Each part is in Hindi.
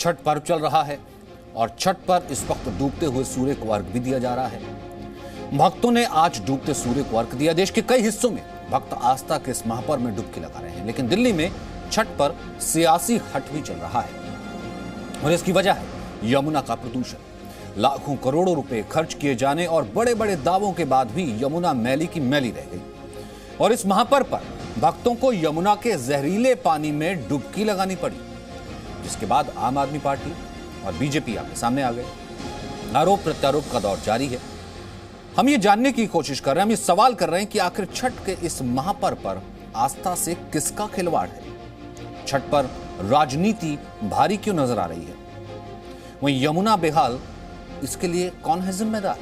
छठ पर्व चल रहा है और छठ पर इस वक्त डूबते हुए सूर्य को अर्घ भी दिया जा रहा है। भक्तों ने आज डूबते सूर्य को अर्घ दिया। देश के कई हिस्सों में भक्त आस्था के इस महापर्व में डुबकी लगा रहे हैं, लेकिन दिल्ली में छठ पर सियासी हट भी चल रहा है और इसकी वजह है यमुना का प्रदूषण। लाखों करोड़ों रुपए खर्च किए जाने और बड़े बड़े दावों के बाद भी यमुना मैली की मैली रह गई और इस महापर्व पर भक्तों को यमुना के जहरीले पानी में डुबकी लगानी पड़ी, जिसके बाद आम आदमी पार्टी और बीजेपी आगे सामने आ गए। आरोप प्रत्यारोप का दौर जारी है। हम ये जानने की कोशिश कर रहे हैं, हम ये सवाल कर रहे हैं कि आखिर छठ के इस महापर्व पर आस्था से किसका खिलवाड़ है। छठ पर राजनीति भारी क्यों नजर आ रही है। वहीं यमुना बेहाल, इसके लिए कौन है जिम्मेदार।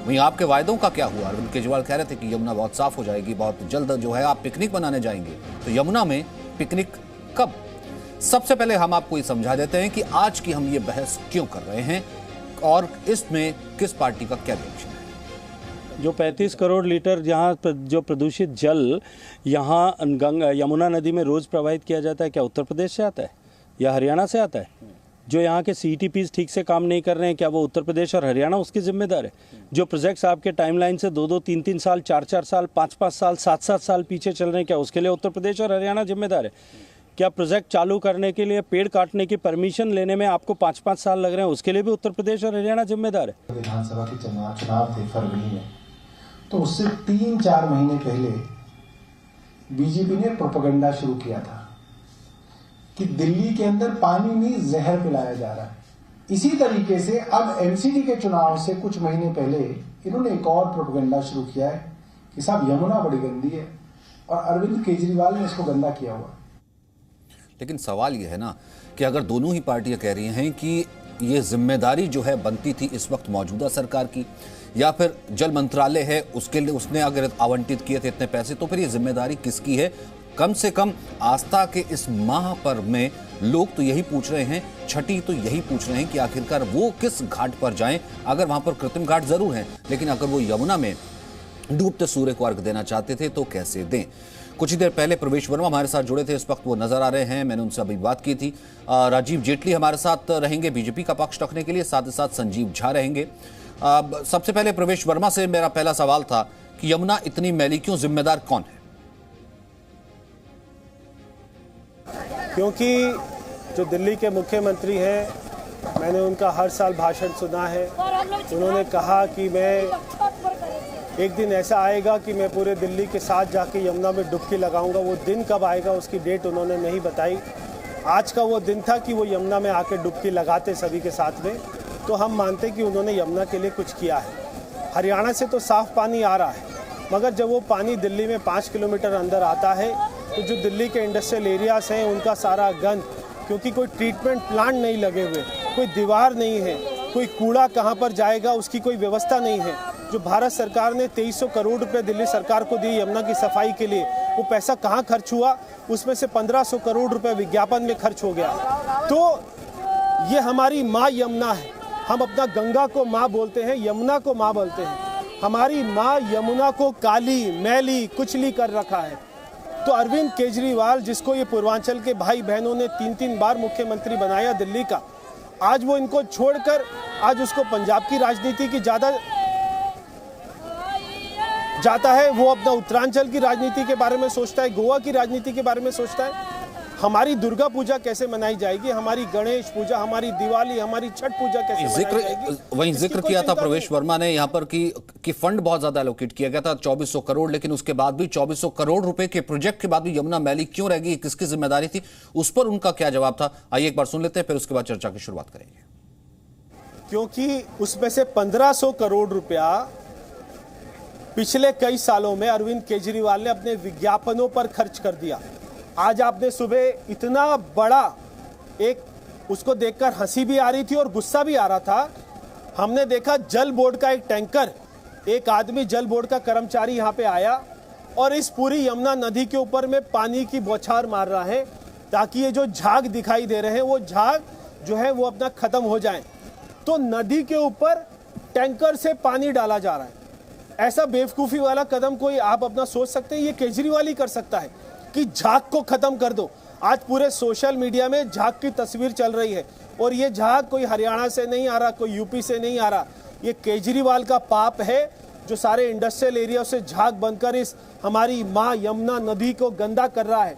वहीं आपके वायदों का क्या हुआ। अरविंद केजरीवाल कह रहे थे कि यमुना बहुत साफ हो जाएगी, बहुत जल्द जो है आप पिकनिक मनाने जाएंगे, तो यमुना में पिकनिक कब। सबसे पहले हम आपको ये समझा देते हैं कि आज की हम ये बहस क्यों कर रहे हैं और इसमें किस पार्टी का क्या रिएक्शन है। जो 35 करोड़ लीटर जहाँ जो प्रदूषित जल यहाँ यमुना नदी में रोज प्रवाहित किया जाता है, क्या उत्तर प्रदेश से आता है या हरियाणा से आता है। जो यहाँ के CETPs ठीक से काम नहीं कर रहे हैं, क्या वो उत्तर प्रदेश और हरियाणा उसकी जिम्मेदार है। जो प्रोजेक्ट्स आपके टाइमलाइन से 2-2, 3-3 साल, 4-4 साल, 5-5 साल, 7-7 साल पीछे चल रहे हैं, क्या उसके लिए उत्तर प्रदेश और हरियाणा जिम्मेदार है। क्या प्रोजेक्ट चालू करने के लिए पेड़ काटने की परमिशन लेने में आपको 5-5 साल लग रहे हैं, उसके लिए भी उत्तर प्रदेश और हरियाणा जिम्मेदार है। विधानसभा के चुनाव थे फरवरी में, तो उससे 3-4 महीने पहले बीजेपी ने प्रोपेगेंडा शुरू किया था कि दिल्ली के अंदर पानी में जहर पिलाया जा रहा है। इसी तरीके से अब एमसीडी के चुनाव से कुछ महीने पहले इन्होंने एक और प्रोपेगेंडा शुरू किया है कि साहब यमुना बड़ी गंदी है और अरविंद केजरीवाल ने इसको गंदा किया हुआ। लेकिन सवाल यह है ना कि अगर दोनों ही पार्टियां कह रही हैं कि ये जिम्मेदारी जो है बनती थी इस वक्त मौजूदा सरकार की, या फिर जल मंत्रालय है उसके लिए उसने अगर आवंटित किए थे इतने पैसे, तो फिर ये जिम्मेदारी किसकी है। कम से कम आस्था के इस महापर्व में लोग तो यही पूछ रहे हैं, छठी तो यही पूछ रहे हैं कि आखिरकार वो किस घाट पर जाएं। अगर वहां पर कृत्रिम घाट जरूर हैं, लेकिन अगर वो यमुना में डूबते सूर्य को अर्घ देना चाहते थे तो कैसे दें। कुछ ही देर पहले प्रवेश वर्मा हमारे साथ जुड़े थे, इस वक्त वो नजर आ रहे हैं। मैंने उनसे अभी बात की थी। राजीव जेटली हमारे साथ रहेंगे बीजेपी का पक्ष रखने के लिए, साथ ही साथ संजीव झा रहेंगे। सबसे पहले प्रवेश वर्मा से मेरा पहला सवाल था कि यमुना इतनी मैली क्यों, जिम्मेदार कौन है। क्योंकि जो दिल्ली के मुख्यमंत्री हैं, मैंने उनका हर साल भाषण सुना है। उन्होंने कहा कि मैं एक दिन ऐसा आएगा कि मैं पूरे दिल्ली के साथ जाके यमुना में डुबकी लगाऊंगा। वो दिन कब आएगा उसकी डेट उन्होंने नहीं बताई। आज का वो दिन था कि वो यमुना में आके डुबकी लगाते सभी के साथ में। तो हम मानते कि उन्होंने यमुना के लिए कुछ किया है। हरियाणा से तो साफ पानी आ रहा है, मगर जब वो पानी दिल्ली में 5 किलोमीटर अंदर आता है तो जो दिल्ली के इंडस्ट्रियल एरियाज हैं उनका सारा गंद, क्योंकि कोई ट्रीटमेंट प्लांट नहीं लगे हुए, कोई दीवार नहीं है, कोई कूड़ा कहाँ पर जाएगा उसकी कोई व्यवस्था नहीं है। जो भारत सरकार ने 2300 करोड़ रुपए दिल्ली सरकार को दी यमुना की सफाई के लिए, वो पैसा कहाँ खर्च हुआ, उसमें से 1500 करोड़ रुपए विज्ञापन में खर्च हो गया। तो ये हमारी माँ यमुना है। हम अपना गंगा को माँ बोलते हैं, यमुना को माँ बोलते हैं। हमारी माँ यमुना को काली मैली कुचली कर रखा है। तो अरविंद केजरीवाल, जिसको ये पूर्वांचल के भाई बहनों ने 3-3 बार मुख्यमंत्री बनाया दिल्ली का, आज वो इनको छोड़कर आज उसको पंजाब की राजनीति की ज्यादा जाता है। वो अपना उत्तरांचल की राजनीति के बारे में सोचता है, गोवा की राजनीति के बारे में सोचता है। हमारी दुर्गा पूजा कैसे मनाई जाएगी, हमारी गणेश पूजा, हमारी दिवाली, हमारी छठ पूजा कैसे मनाई जाएगी। वहीं जिक्र किया था प्रवेश वर्मा ने यहाँ पर कि फंड बहुत ज्यादा एलोकेट किया गया था 2400 करोड़, लेकिन उसके बाद भी 2400 करोड़ रुपए के प्रोजेक्ट के बाद भी यमुना मैली क्यों रह गई, किसकी जिम्मेदारी थी, उस पर उनका क्या जवाब था। आइए एक बार सुन लेते हैं, फिर उसके बाद चर्चा की शुरुआत करेंगे। क्योंकि उसमें से 1500 करोड़ रुपया पिछले कई सालों में अरविंद केजरीवाल ने अपने विज्ञापनों पर खर्च कर दिया। आज आपने सुबह इतना बड़ा एक, उसको देखकर हंसी भी आ रही थी और गुस्सा भी आ रहा था। हमने देखा जल बोर्ड का एक टैंकर, एक आदमी जल बोर्ड का कर्मचारी यहाँ पे आया और इस पूरी यमुना नदी के ऊपर में पानी की बौछार मार रहा है, ताकि ये जो झाग दिखाई दे रहे हैं वो झाग जो है वो अपना खत्म हो जाए। तो नदी के ऊपर टैंकर से पानी डाला जा रहा है। ऐसा बेवकूफ़ी वाला कदम कोई आप अपना सोच सकते हैं? ये केजरीवाल ही कर सकता है कि झाग को खत्म कर दो। आज पूरे सोशल मीडिया में झाग की तस्वीर चल रही है, और ये झाग कोई हरियाणा से नहीं आ रहा, कोई यूपी से नहीं आ रहा, ये केजरीवाल का पाप है जो सारे इंडस्ट्रियल एरिया से झाग बनकर इस हमारी माँ यमुना नदी को गंदा कर रहा है।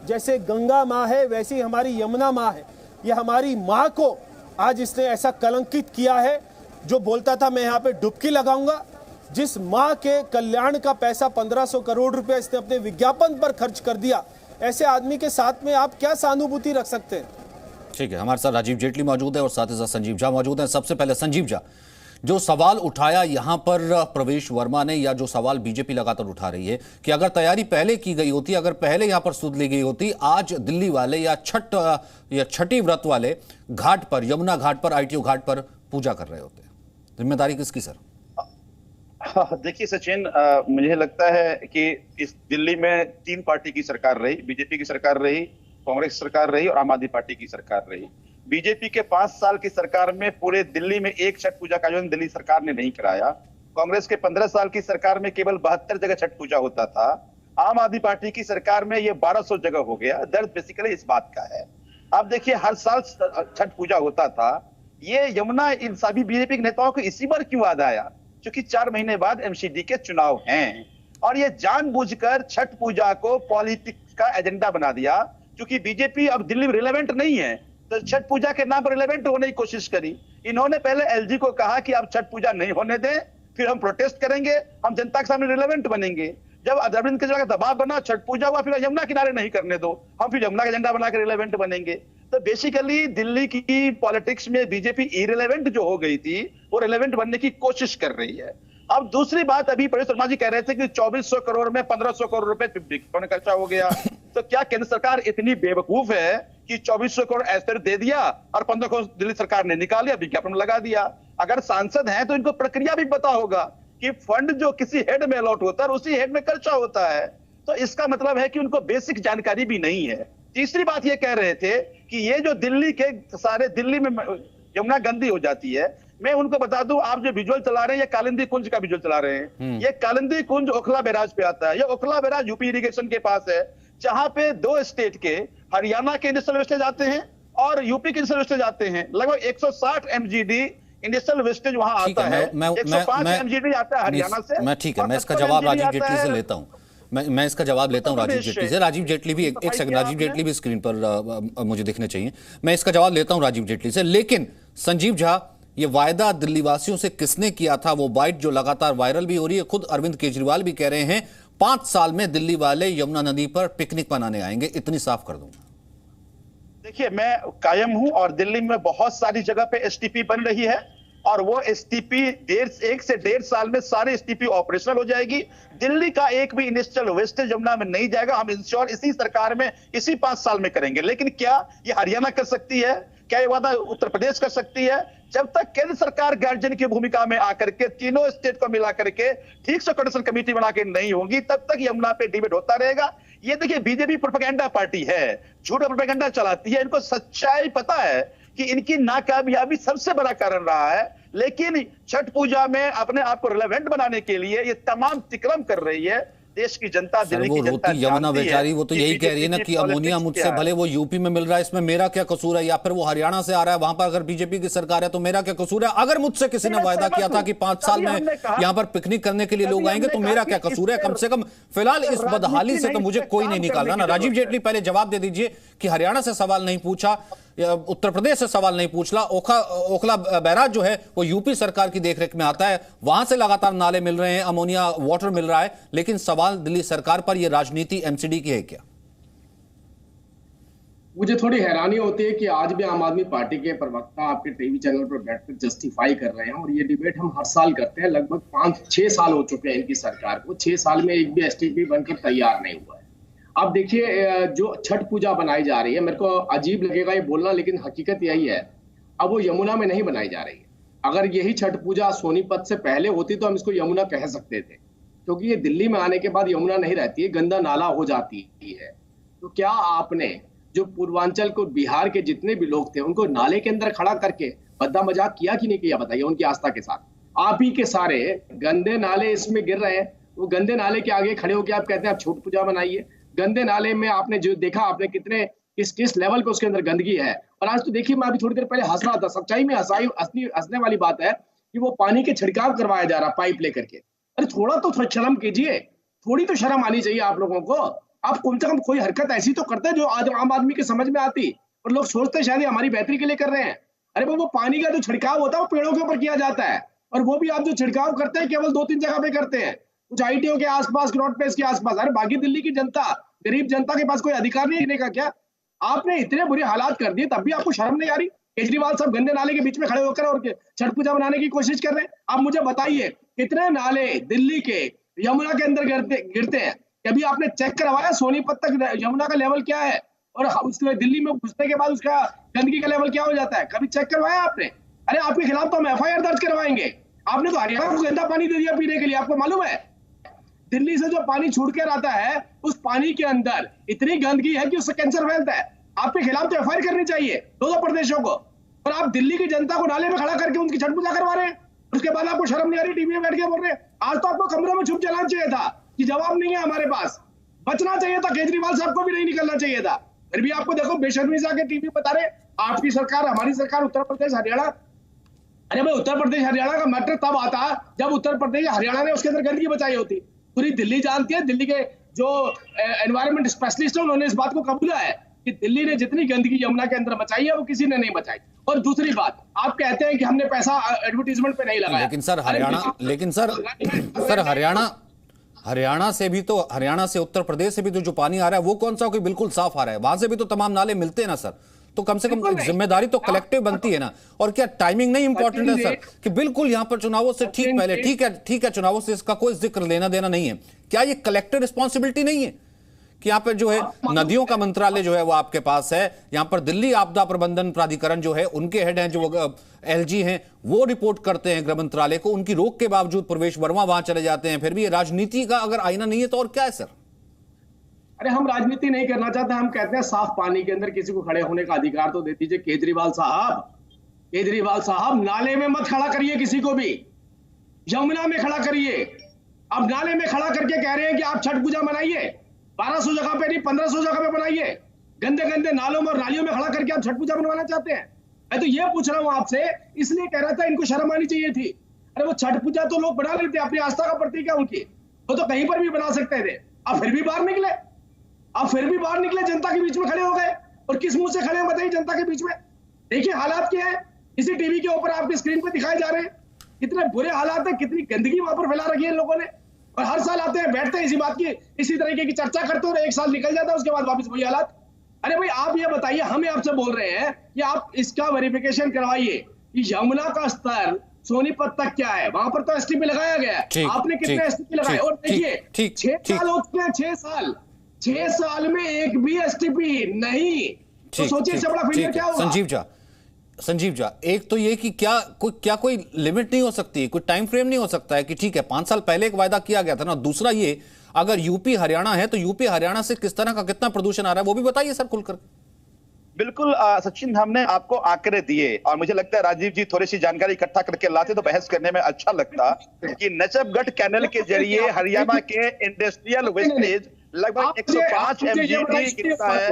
जैसे गंगा माँ है वैसी हमारी यमुना माँ है। ये हमारी माँ को आज इसने ऐसा कलंकित किया है। जो बोलता था मैं यहाँ पे डुबकी लगाऊंगा, जिस माँ के कल्याण का पैसा 1500 करोड़ रुपया इसने अपने विज्ञापन पर खर्च कर दिया, ऐसे आदमी के साथ में आप क्या सहानुभूति रख सकते हैं? ठीक है, हमारे साथ राजीव जेटली मौजूद है और साथ ही साथ संजीव झा मौजूद हैं। सबसे पहले संजीव झा, जो सवाल उठाया यहां पर प्रवेश वर्मा ने, या जो सवाल बीजेपी लगातार उठा रही है कि अगर तैयारी पहले की गई होती, अगर पहले यहां पर सुध ली गई होती, आज दिल्ली वाले या छठी व्रत वाले घाट पर, यमुना घाट पर, आईटीओ घाट पर पूजा कर रहे होते। जिम्मेदारी किसकी सर? देखिए सचिन, मुझे लगता है कि इस दिल्ली में 3 पार्टी की सरकार रही, बीजेपी की सरकार रही, कांग्रेस सरकार रही और आम आदमी पार्टी की सरकार रही। बीजेपी के 5 साल की सरकार में पूरे दिल्ली में एक छठ पूजा का आयोजन दिल्ली सरकार ने नहीं कराया। कांग्रेस के 15 साल की सरकार में केवल 72 जगह छठ पूजा होता था। आम आदमी पार्टी की सरकार में ये 1200 जगह हो गया। दर्द बेसिकली इस बात का है। आप देखिए, हर साल छठ पूजा होता था। ये यमुना इन सभी बीजेपी के नेताओं को इसी बार क्यों याद आया? क्योंकि 4 महीने बाद एमसीडी के चुनाव हैं और ये जानबूझकर छठ पूजा को पॉलिटिक्स का एजेंडा बना दिया। क्योंकि बीजेपी अब दिल्ली में रिलेवेंट नहीं है, तो छठ पूजा के नाम पर रिलेवेंट होने की कोशिश करी। इन्होंने पहले एलजी को कहा कि आप छठ पूजा नहीं होने दें, फिर हम प्रोटेस्ट करेंगे, हम जनता के सामने रिलेवेंट बनेंगे। जब अरविंद केजरीवाल का दबाव बना, छठ पूजा हुआ, फिर यमुना किनारे नहीं करने दो, हम फिर यमुना का एजेंडा बनाकर रिलेवेंट बनेंगे। तो बेसिकली दिल्ली की पॉलिटिक्स में बीजेपी इरिलेवेंट जो हो गई थी, वो रिलेवेंट बनने की कोशिश कर रही है। अब दूसरी बात, अभी प्रवेश वर्मा जी कह रहे थे कि 2400 करोड़ में 1500 करोड़ रुपए विज्ञापन खर्चा हो गया। तो क्या केंद्र सरकार इतनी बेवकूफ है कि 2400 करोड़ ऐसे दे दिया और 15 करोड़ दिल्ली सरकार ने निकाल लिया, विज्ञापन लगा दिया? अगर सांसद हैं तो इनको प्रक्रिया भी पता होगा कि फंड जो किसी हेड में अलॉट होता है उसी हेड में खर्चा होता है। तो इसका मतलब है कि उनको बेसिक जानकारी भी नहीं है। तीसरी बात ये कह रहे थे कि ये जो दिल्ली के सारे दिल्ली में यमुना गंदी हो जाती है। मैं उनको बता दूं, आप जो विजुअल चला रहे हैं, ये कालिंदी कुंज का विजुअल चला रहे हैं। ये कालिंदी कुंज ओखला बैराज पे आता है। ये ओखला बैराज यूपी इरिगेशन के पास है, जहां पे 2 स्टेट के, हरियाणा के इंडस्ट्रियल वेस्टेज आते हैं और यूपी के इंडस्ट्रियल वेस्टेज आते हैं। लगभग 160 MGD इंडस्ट्रियल वेस्टेज वहां आता है। 105 MGD आता है हरियाणा से। मैं ठीक है, मैं इसका जवाब राजीव जेटली से लेता हूं। मैं इसका जवाब लेता हूं राजीव जेटली से। राजीव जेटली भी एक सेकंड, राजीव जेटली भी स्क्रीन पर मुझे दिखने चाहिए। मैं इसका जवाब लेता हूं राजीव जेटली से। लेकिन संजीव झा, ये वायदा दिल्ली वासियों से किसने किया था? वो बाइट जो लगातार वायरल भी हो रही है, खुद अरविंद केजरीवाल भी कह रहे हैं 5 साल में दिल्ली वाले यमुना नदी पर पिकनिक मनाने आएंगे। इतनी साफ कर दूंगा। देखिए, मैं कायम हूं और दिल्ली में बहुत सारी जगह पे एसटीपी बन रही है और वो एसटीपी 1 से 1.5 साल में सारे एसटीपी ऑपरेशनल हो जाएगी। दिल्ली का एक भी इंडस्ट्रियल वेस्टेज यमुना में नहीं जाएगा। हम इंश्योर इसी सरकार में इसी 5 साल में करेंगे। लेकिन क्या ये हरियाणा कर सकती है? क्या ये वादा उत्तर प्रदेश कर सकती है? जब तक केंद्र सरकार गार्जियन की भूमिका में आकर के तीनों स्टेट को मिला करके ठीक से कोऑर्डिनेशन कमेटी बना के नहीं होंगी, तब तक यमुना पे डिबेट होता रहेगा। ये देखिए, बीजेपी प्रोपेगेंडा पार्टी है, झूठा प्रोपेगेंडा चलाती है। इनको सच्चाई पता है कि इनकी नाकामयाबी सबसे बड़ा कारण रहा है, लेकिन छठ पूजा में अपने आप को रिलेवेंट बनाने के लिए ये तमाम तिक्रम कर रही है। देश की जनता, दिल्ली की जनता यमुना बेचारी वो तो यही कह रही है ना कि अमोनिया मुझसे भले वो यूपी में मिल रहा है, इसमें मेरा क्या कसूर है? या फिर वो हरियाणा से आ रहा है, वहां पर अगर बीजेपी की सरकार है तो मेरा क्या कसूर है? अगर मुझसे किसी ने वायदा किया था कि 5 साल में यहाँ पर पिकनिक करने के लिए लोग आएंगे तो मेरा क्या कसूर है? कम से कम फिलहाल इस बदहाली से तो मुझे कोई नहीं निकाल रहा ना। राजीव जेटली, पहले जवाब दे दीजिए कि हरियाणा से सवाल नहीं पूछा, उत्तर प्रदेश से सवाल नहीं पूछला, ओखला बैराज जो है वो यूपी सरकार की देखरेख में आता है, वहां से लगातार नाले मिल रहे हैं, अमोनिया वाटर मिल रहा है, लेकिन सवाल दिल्ली सरकार पर, यह राजनीति एमसीडी की है क्या? मुझे थोड़ी हैरानी होती है कि आज भी आम आदमी पार्टी के प्रवक्ता आपके टीवी चैनल पर बैठकर जस्टिफाई कर रहे हैं, और ये डिबेट हम हर साल करते हैं। लगभग 5-6 साल हो चुके हैं इनकी सरकार को। 6 साल में एक भी एसटीपी बनकर तैयार नहीं हुआ है। अब देखिए, जो छठ पूजा बनाई जा रही है, मेरे को अजीब लगेगा ये बोलना, लेकिन हकीकत यही है, अब वो यमुना में नहीं बनाई जा रही है। अगर यही छठ पूजा सोनीपत से पहले होती तो हम इसको यमुना कह सकते थे, क्योंकि ये दिल्ली में आने के बाद यमुना नहीं रहती है, गंदा नाला हो जाती है। तो क्या आपने जो पूर्वांचल को, बिहार के जितने भी लोग थे, उनको नाले के अंदर खड़ा करके बद्दा मजाक किया कि नहीं किया? बताइए, उनकी आस्था के साथ। आप ही के सारे गंदे नाले इसमें गिर रहे हैं। वो गंदे नाले के आगे खड़े होकर आप कहते हैं आप छठ पूजा बनाइए। गंदे नाले में आपने जो देखा, आपने कितने किस लेवल पे उसके अंदर गंदगी है। और आज तो देखिए, मैं अभी थोड़ी देर पहले हंस रहा था, सच्चाई में हंसने वाली बात है कि वो पानी के छिड़काव करवाया जा रहा पाइप लेकर के। अरे थोड़ा तो शर्म कीजिए, थोड़ी तो शर्म आनी चाहिए आप लोगों को। आप कम से कम कोई हरकत ऐसी तो करते हैं जो आम आदमी के समझ में आती, और लोग सोचते शायद हमारी बेहतरी के लिए कर रहे हैं। अरे वो पानी का जो छिड़काव होता है वो पेड़ों के ऊपर किया जाता है, और वो भी आप जो छिड़काव करते हैं केवल 2-3 जगह पे करते हैं, कुछ आईटीओ के आसपास, रोड पेज के आसपास। अरे बाकी दिल्ली की जनता, गरीब जनता के पास कोई अधिकार नहीं है का क्या? आपने इतने बुरे हालात कर दिए, तब भी आपको शर्म नहीं आ रही? केजरीवाल साहब गंदे नाले के बीच में खड़े होकर और छठ पूजा बनाने की कोशिश कर रहे हैं। आप मुझे बताइए, कितने नाले दिल्ली के यमुना के अंदर गिरते हैं? कभी आपने चेक करवाया सोनीपत तक यमुना का लेवल क्या है, और उसके दिल्ली में घुसने के बाद उसका गंदगी का लेवल क्या हो जाता है? कभी चेक करवाया आपने? अरे आपके खिलाफ तो हम FIR दर्ज करवाएंगे। आपने तो हरियाणा को गंदा पानी दे दिया पीने के लिए। आपको मालूम है दिल्ली से जो पानी छूट कर आता है, उस पानी के अंदर इतनी गंदगी है कि उससे कैंसर फैलता है। आपके खिलाफ तो FIR करनी चाहिए दोनों प्रदेशों को। और आप दिल्ली की जनता को नाले में खड़ा करके उनकी छठ पूजा करवा रहे हैं, उसके बाद आपको शर्म नहीं आ रही? टीवी में बैठ के बोल रहे हैं। आज तो आपको कमरे में छुप जाना चाहिए था कि जवाब नहीं है हमारे पास, बचना चाहिए था। केजरीवाल साहब को भी नहीं निकलना चाहिए था। फिर भी आपको देखो बेशर्मी से आके टीवी बता रहे आपकी सरकार, हमारी सरकार, उत्तर प्रदेश हरियाणा। अरे भाई, उत्तर प्रदेश हरियाणा का मैटर तब आता जब उत्तर प्रदेश हरियाणा ने उसके अंदर गंदगी बचाई होती। पूरी दिल्ली जानती है, दिल्ली के जो एनवायरमेंट स्पेशलिस्ट है उन्होंने इस बात को कबूला है कि दिल्ली ने जितनी गंदगी यमुना के अंदर बचाई है वो किसी ने नहीं बचाई। और दूसरी बात, आप कहते हैं कि हमने पैसा एडवर्टीजमेंट पे नहीं लगाया। लेकिन सर हरियाणा से भी तो, हरियाणा से उत्तर प्रदेश से भी तो जो पानी आ रहा है वो कौन सा, कोई बिल्कुल साफ आ रहा है? वहां से भी तो तमाम नाले मिलते हैं ना सर। तो कम से कम जिम्मेदारी तो कलेक्टिव बनती है ना। और क्या टाइमिंग नहीं इंपॉर्टेंट है सर, कि बिल्कुल यहां पर चुनावों से ठीक पहले, ठीक है चुनावों से इसका कोई जिक्र लेना देना नहीं है, क्या ये कलेक्टिव रिस्पॉन्सिबिलिटी नहीं है कि यहाँ पर जो है नदियों का मंत्रालय जो है वो आपके पास है, यहाँ पर दिल्ली आपदा प्रबंधन प्राधिकरण जो है उनके हेड हैं जो LG हैं, वो रिपोर्ट करते हैं गृह मंत्रालय को, उनकी रोक के बावजूद प्रवेश वर्मा वहां चले जाते हैं। फिर भी ये राजनीति का अगर आईना नहीं है तो और क्या है सर? अरे हम राजनीति नहीं करना चाहते, हम कहते हैं साफ पानी के अंदर किसी को खड़े होने का अधिकार तो दे दीजिए। केजरीवाल साहब नाले में मत खड़ा करिए किसी को भी, यमुना में खड़ा करिए। अब नाले में खड़ा करके कह रहे हैं कि आप छठ पूजा मनाइए, 1200 जगह पे नहीं 1500 जगह पे बनाइए। गंदे गंदे नालों में और नालियों में खड़ा करके आप छठ पूजा बनवाना चाहते हैं? मैं तो ये पूछ रहा हूं आपसे, इसलिए कह रहा था इनको शर्म आनी चाहिए थी। अरे वो छठ पूजा तो लोग बना लेते, अपनी आस्था का प्रतीक है उनकी, वो तो कहीं पर भी बना सकते थे। अब फिर भी बाहर निकले, जनता के बीच में खड़े हो गए। और किस मुंह से खड़े हैं बताइए जनता के बीच में? देखिए हालात क्या है, इसी टीवी के ऊपर आपके स्क्रीन पे दिखाए जा रहे हैं। कितने बुरे हालात है, कितनी गंदगी वहां पर फैला रखी है लोगों ने। और हर साल आते हैं, बैठते हैं, इसी बात की, इसी तरीके की चर्चा करते हैं, और एक साल निकल जाता है, उसके बाद वापस वही हालात। अरे भाई आप ये बताइए, हमें आपसे बोल रहे हैं कि आप इसका वेरिफिकेशन करवाइए कि यमुना का स्तर सोनीपत तक क्या है। वहां पर तो STP लगाया गया है, आपने कितने STP लगाए? और देखिए 6 साल हो चुके हैं, 6 साल में एक भी STP नहीं। तो सोचिए इससे बड़ा फेलियर क्या होगा? संजीव झा, एक तो ये कि क्या कोई लिमिट नहीं हो सकती, कोई टाइम फ्रेम नहीं हो सकता है कि ठीक है 5 साल पहले एक वायदा किया गया था ना। दूसरा ये, अगर यूपी हरियाणा है तो यूपी हरियाणा से किस तरह का कितना प्रदूषण आ रहा है वो भी बताइए सर खुलकर। बिल्कुल सचिन, हमने आपको आंकड़े दिए, और मुझे लगता है राजीव जी थोड़ी सी जानकारी इकट्ठा करके लाते तो बहस करने में अच्छा लगता कि नजफगढ़ कैनल के जरिए हरियाणा के इंडस्ट्रियल वेस्टेज लगभग 105 MGD गिरता है।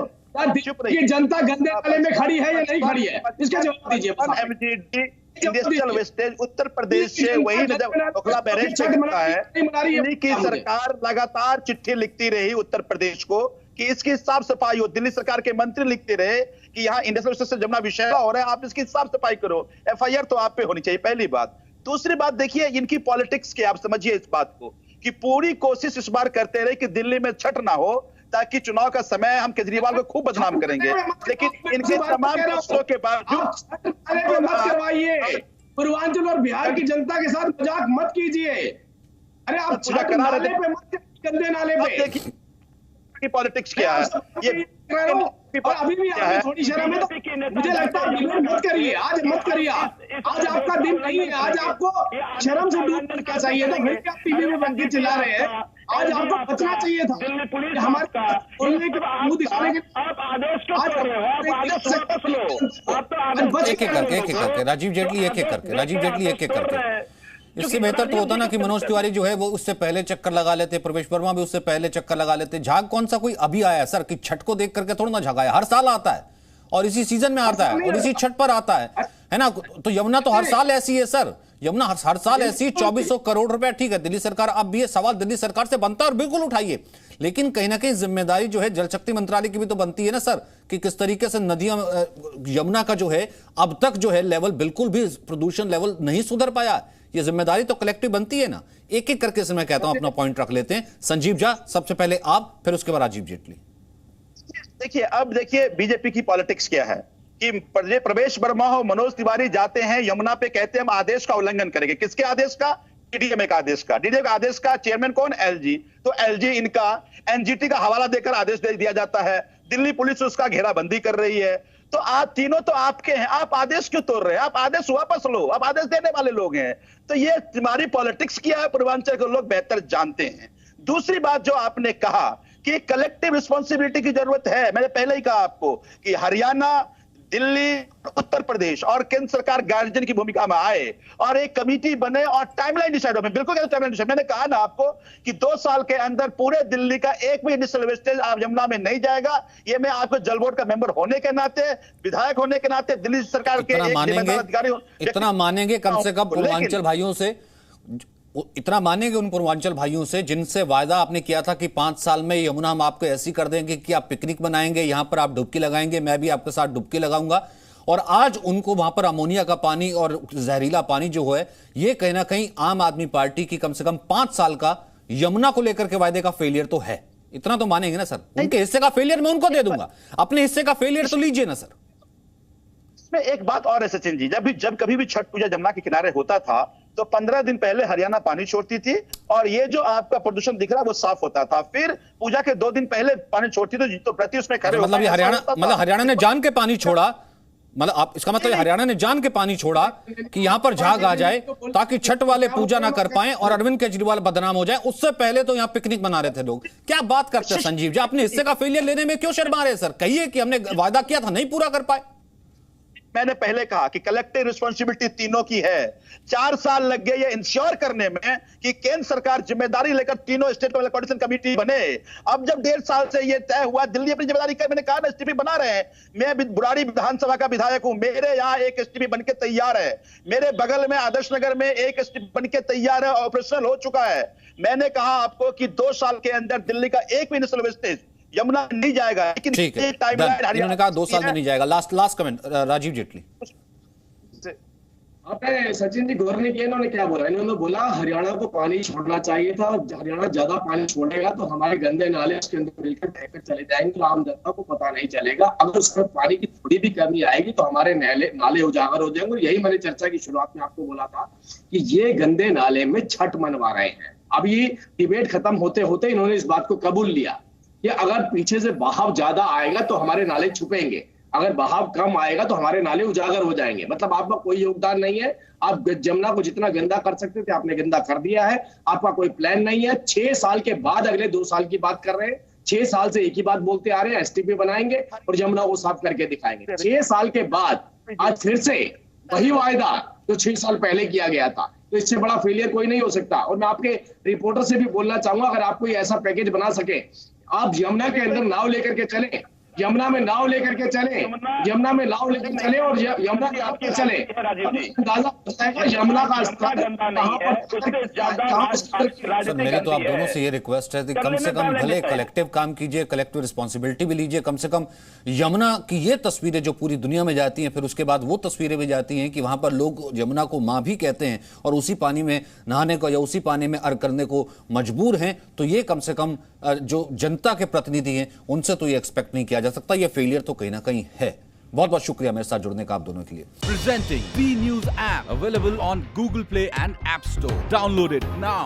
ये जनता गंदे नाले में खड़ी है या नहीं खड़ी है, इसका जवाब दीजिए। MGD industrial wastage Uttar Pradesh से वही ओखला बैरेज से गिरता है। दिल्ली की सरकार लगातार चिट्ठी लिखती रही उत्तर प्रदेश को कि इसकी साफ सफाई हो। दिल्ली सरकार के मंत्री लिखते रहे कि यहाँ इंडस्ट्रियल वेस्टेज से जमुना विषैला हो रहा है, आप इसकी साफ सफाई करो, FIR तो आप पे होनी चाहिए, पहली बात। दूसरी बात देखिए इनकी पॉलिटिक्स की, आप समझिए इस बात को कि पूरी कोशिश इस बार करते रहे कि दिल्ली में छठ ना हो, ताकि चुनाव का समय हम केजरीवाल को खूब बदनाम करेंगे। लेकिन इनके तमाम कोशिशों के बावजूद पूर्वांचल और बिहार की जनता के साथ मजाक मत कीजिए। अरे आप नाले पे मत, गंदे नाले पे की पॉलिटिक्स क्या है ये, और अभी भी आपको थोड़ी शर्म है तो मुझे लगता है मत करिए, आज मत करिए। आज आपका दिन नहीं है, आज आपको शर्म से डूब करना चाहिए। तो फिर क्या टीवी में बन के चिल्ला रहे हैं? आज आपको बचना चाहिए था। हमारे बोलने के मुंह दिखाने के एक एक करके राजीव जेटली एक एक करके इससे बेहतर तो होता ना कि मनोज तिवारी जो है वो उससे पहले चक्कर लगा लेते, प्रवेश वर्मा भी उससे पहले चक्कर लगा लेते। झाग कौन सा कोई अभी आया है सर कि छठ को देख करके थोड़ा ना झगाया, हर साल आता है और इसी सीजन में आता है और इसी छठ पर आता है ना। तो यमुना तो हर साल ऐसी है सर, यमुना हर साल ऐसी 2400 करोड़ रुपया, ठीक है दिल्ली सरकार, अब भी ये सवाल दिल्ली सरकार से बनता है और बिल्कुल उठाइए, लेकिन कहीं ना कहीं जिम्मेदारी जो है जल शक्ति मंत्रालय की भी तो बनती है ना सर, कि किस तरीके से नदियां, यमुना का जो है अब तक जो है लेवल बिल्कुल भी प्रदूषण लेवल नहीं सुधर पाया। ये जिम्मेदारी तो कलेक्टिव बनती है ना। एक एक करके से मैं कहता हूं अपना पॉइंट रख लेते हैं। संजीव झा सबसे पहले आप, फिर उसके बाद राजीव जेटली। देखिए अब देखिए बीजेपी की पॉलिटिक्स क्या है कि प्रवेश वर्मा हो, मनोज तिवारी जाते हैं यमुना पे, कहते हैं हम आदेश का उल्लंघन करेंगे। किसके आदेश का? डीडीएमए का आदेश का। डीडीएमए का आदेश का चेयरमैन कौन? एलजी। तो एलजी इनका एनजीटी का हवाला देकर आदेश दे दिया जाता है, दिल्ली पुलिस उसका घेराबंदी कर रही है। तो आप तीनों तो आपके हैं, आप आदेश क्यों तोड़ रहे हैं? आप आदेश वापस लो, आप आदेश देने वाले लोग हैं। तो ये तुम्हारी पॉलिटिक्स किया है, पूर्वांचल के लोग बेहतर जानते हैं। दूसरी बात जो आपने कहा कि कलेक्टिव रिस्पॉन्सिबिलिटी की जरूरत है, मैंने पहले ही कहा आपको कि हरियाणा, दिल्ली, उत्तर प्रदेश और केंद्र सरकार गार्जियन की भूमिका में आए और एक कमेटी बने और टाइमलाइन डिसाइड हो। बिल्कुल टाइमलाइन डिसाइड, मैंने कहा ना आपको कि 2 साल के अंदर पूरे दिल्ली का एक भी इंडस्ट्रियल वेस्टेज आप यमुना में नहीं जाएगा। ये मैं आपको जल बोर्ड का मेंबर होने के नाते, विधायक होने के नाते, दिल्ली सरकार के एक जिम्मेदार अधिकारी, इतना मानेंगे कम से कम पूर्वांचल भाइयों से, इतना मानेंगे उन पूर्वांचल भाइयों से जिनसे वायदा आपने किया था कि 5 साल में यमुना हम आपको ऐसी कर देंगे कि आप पिकनिक बनाएंगे, यहां पर आप डुबकी लगाएंगे, मैं भी आपके साथ डुबकी लगाऊंगा, और आज उनको वहां पर अमोनिया का पानी और जहरीला पानी जो है, ये कहीं ना कहीं आम आदमी पार्टी की कम से कम 5 साल का यमुना को लेकर के वायदे का फेलियर तो है। इतना तो मानेंगे ना सर? उनके हिस्से का फेलियर मैं उनको दे दूंगा, अपने हिस्से का फेलियर तो लीजिए ना सर। इसमें एक बात और है सचिन जी, जब कभी भी छठ पूजा यमुना के किनारे होता था तो 15 दिन पहले हरियाणा पानी छोड़ती थी और ये जो आपका प्रदूषण दिख रहा है वो साफ होता था। फिर पूजा के 2 दिन पहले पानी छोड़ती तो प्रति उसमें खड़े, मतलब हरियाणा ने जान के पानी छोड़ा, मतलब आप इसका मतलब हरियाणा ने जान के पानी छोड़ा कि यहां पर झाग आ जाए ताकि छठ वाले पूजा ना कर पाए और अरविंद केजरीवाल बदनाम हो जाए। उससे पहले तो यहां पिकनिक मना रहे थे लोग। क्या बात करते हैं संजीव जी, अपने हिस्से का फेलियर लेने में क्यों शर्मा रहे सर? कहिए कि हमने वादा किया था, नहीं पूरा कर पाए। मैंने पहले कहा कि कलेक्टिव रिस्पॉन्सिबिलिटी तीनों की है। 4 साल लग गए ये इंश्योर करने में कि केंद्र सरकार जिम्मेदारी लेकर तीनों स्टेट लेवल कोऑर्डिनेशन कमेटी बने। अब जब 1.5 साल से ये तय हुआ, दिल्ली अपनी जिम्मेदारी कर, मैंने कहा ना एसटीपी बना रहे हैं। मैं बुराड़ी विधानसभा का विधायक हूं, मेरे यहाँ एक एसटीपी बनके तैयार है, मेरे बगल में आदर्श नगर में एक एसटीपी बनके तैयार है, ऑपरेशनल हो चुका है। मैंने कहा आपको कि 2 साल के अंदर दिल्ली का एक भी इंडस्ट्रियल वेस्टेज यमुना नहीं जाएगा, लेकिन ठीक है, इन्होंने कहा 2 साल में नहीं जाएगा। Last comment Rajiv Jaitley. आपने सचिन जी गौर नहीं किया, इन्होंने क्या बोला? इन्होंने बोला हरियाणा को पानी छोड़ना चाहिए था, हरियाणा ज्यादा पानी छोड़ेगा तो हमारे गंदे नाले उसके अंदर मिलकर बहकर चले जाएंगे, तो आम जनता को पता नहीं चलेगा। अगर उसमें पानी की थोड़ी भी कमी आएगी तो हमारे नाले उजागर हो जाएंगे। और यही मैंने चर्चा की शुरुआत में आपको बोला था कि ये गंदे नाले में छठ मनवा रहे हैं। अब ये डिबेट खत्म होते होते इन्होंने इस बात को कबूल लिया कि अगर पीछे से बहाव ज्यादा आएगा तो हमारे नाले छुपेंगे, अगर बहाव कम आएगा तो हमारे नाले उजागर हो जाएंगे। मतलब आपका कोई योगदान नहीं है, आप यमुना को जितना गंदा कर सकते थे आपने गंदा कर दिया है, आपका कोई प्लान नहीं है। 6 साल के बाद अगले 2 साल की बात कर रहे हैं, 6 साल से एक ही बात बोलते आ रहे हैं, एसटीपी बनाएंगे और यमुना को साफ करके दिखाएंगे। 6 साल के बाद आज फिर से वही वायदा जो 6 साल पहले किया गया था, तो इससे बड़ा फेलियर कोई नहीं हो सकता। और मैं आपके रिपोर्टर से भी बोलना चाहूंगा, अगर आप कोई ऐसा पैकेज बना सके, आप यमुना के अंदर नाव लेकर के चले, यमुना में नाव लेकर के चले, यमुना में नाव लेकर चले और यमुना के आपके चले, अंदाजा होता है कि यमुना का स्तर सर। मेरे तो आप दोनों से ये रिक्वेस्ट है कि कम से कम भले कलेक्टिव काम कीजिए, कलेक्टिव रिस्पॉन्सिबिलिटी भी लीजिए, कम से कम यमुना की ये तस्वीरें जो पूरी दुनिया में जाती हैं, फिर उसके बाद वो तस्वीरें भी जाती हैं कि वहां पर लोग यमुना को मां भी कहते हैं और उसी पानी में नहाने को या उसी पानी में अर्घ करने को मजबूर हैं, तो ये कम से कम जो जनता के प्रतिनिधि हैं उनसे तो ये एक्सपेक्ट नहीं किया जा सकता। ये फेलियर तो कहीं ना कहीं है। बहुत बहुत शुक्रिया मेरे साथ जुड़ने का आप दोनों के लिए। Presenting B News app available on Google Play and App Store. Download it now.